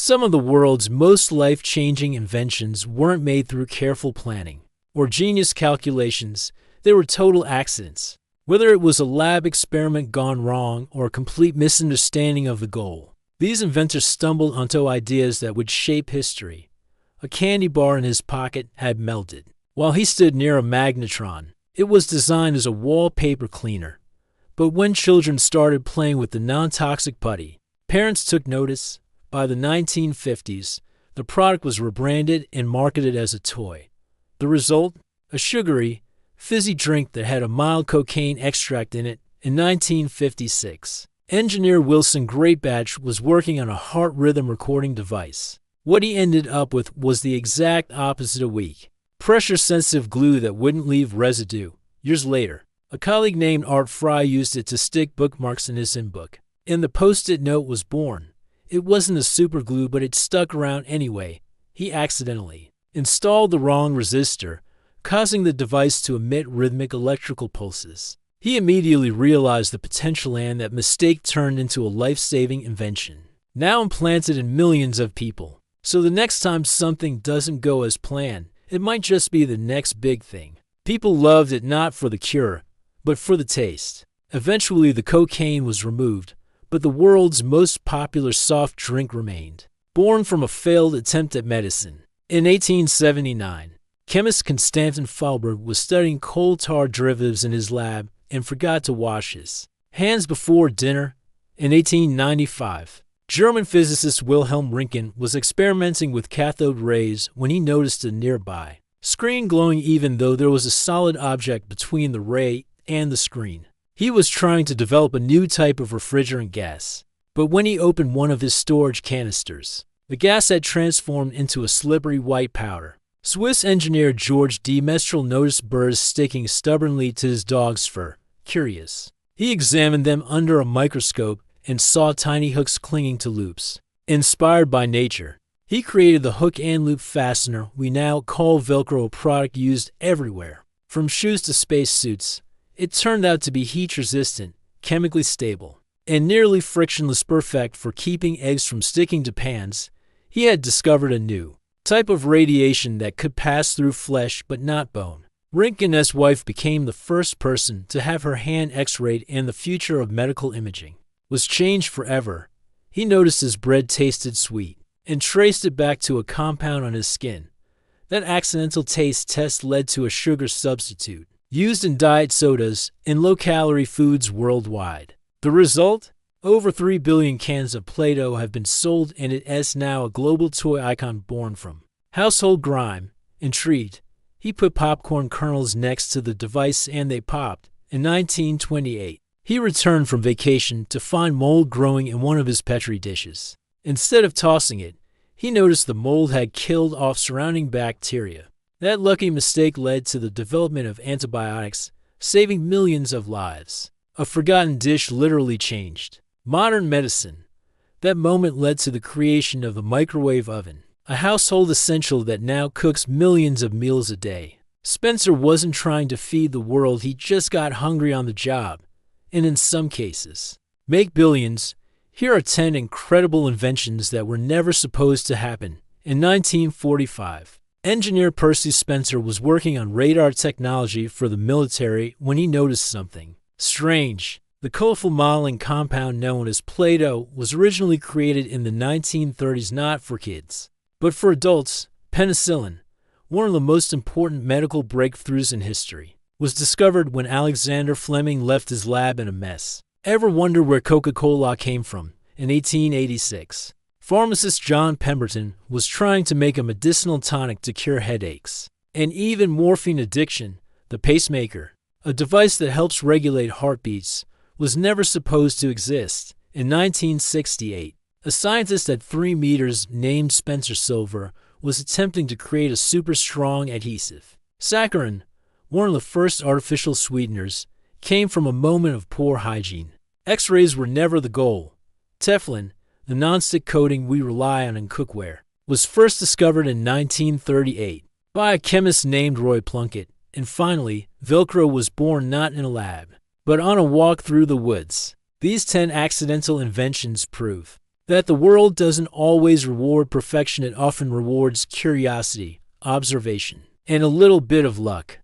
Some of the world's most life-changing inventions weren't made through careful planning or genius calculations. They were total accidents. Whether it was a lab experiment gone wrong or a complete misunderstanding of the goal, these inventors stumbled onto ideas that would shape history. A candy bar in his pocket had melted while he stood near a magnetron. It was designed as a wallpaper cleaner. But when children started playing with the non-toxic putty, parents took notice. By the 1950s, the product was rebranded and marketed as a toy. The result? A sugary, fizzy drink that had a mild cocaine extract in it. In 1956, engineer Wilson Greatbatch was working on a heart rhythm recording device. What he ended up with was the exact opposite: a weak, pressure-sensitive glue that wouldn't leave residue. Years later, a colleague named Art Fry used it to stick bookmarks in his in-book, and the Post-it note was born. It wasn't a super glue, but it stuck around anyway. He accidentally installed the wrong resistor, causing the device to emit rhythmic electrical pulses. He immediately realized the potential, and that mistake turned into a life-saving invention, now implanted in millions of people. So the next time something doesn't go as planned, it might just be the next big thing. People loved it not for the cure, but for the taste. Eventually, the cocaine was removed, but the world's most popular soft drink remained, born from a failed attempt at medicine. In 1879, chemist Constantin Fahlberg was studying coal tar derivatives in his lab and forgot to wash his hands before dinner. In 1895, German physicist Wilhelm Röntgen was experimenting with cathode rays when he noticed a nearby screen glowing even though there was a solid object between the ray and the screen. He was trying to develop a new type of refrigerant gas, but when he opened one of his storage canisters, the gas had transformed into a slippery white powder. Swiss engineer George de Mestral noticed burrs sticking stubbornly to his dog's fur. Curious, he examined them under a microscope and saw tiny hooks clinging to loops. Inspired by nature, he created the hook and loop fastener we now call Velcro, a product used everywhere, from shoes to space suits. It turned out to be heat-resistant, chemically stable, and nearly frictionless, perfect for keeping eggs from sticking to pans. He had discovered a new type of radiation that could pass through flesh but not bone. Röntgen's wife became the first person to have her hand x-rayed, and the future of medical imaging was changed forever. He noticed his bread tasted sweet and traced it back to a compound on his skin. That accidental taste test led to a sugar substitute used in diet sodas and low-calorie foods worldwide. The result? Over 3 billion cans of Play-Doh have been sold, and it is now a global toy icon born from household grime. Intrigued, he put popcorn kernels next to the device and they popped. In 1928, he returned from vacation to find mold growing in one of his Petri dishes. Instead of tossing it, he noticed the mold had killed off surrounding bacteria. That lucky mistake led to the development of antibiotics, saving millions of lives. A forgotten dish literally changed modern medicine. That moment led to the creation of the microwave oven, a household essential that now cooks millions of meals a day. Spencer wasn't trying to feed the world, he just got hungry on the job, and in some cases, make billions. Here are 10 incredible inventions that were never supposed to happen. In 1945, engineer Percy Spencer was working on radar technology for the military when he noticed something strange. The colorful modeling compound known as Play-Doh was originally created in the 1930s not for kids, but for adults. Penicillin, one of the most important medical breakthroughs in history, was discovered when Alexander Fleming left his lab in a mess. Ever wonder where Coca-Cola came from? In 1886, pharmacist John Pemberton was trying to make a medicinal tonic to cure headaches and even morphine addiction. The pacemaker, a device that helps regulate heartbeats, was never supposed to exist. In 1968, a scientist at 3 meters named Spencer Silver was attempting to create a super strong adhesive. Saccharin, one of the first artificial sweeteners, came from a moment of poor hygiene. X-rays were never the goal. Teflon, the nonstick coating we rely on in cookware, was first discovered in 1938 by a chemist named Roy Plunkett. And finally, Velcro was born not in a lab, but on a walk through the woods. These 10 accidental inventions prove That the world doesn't always reward perfection, it often rewards curiosity, observation, and a little bit of luck.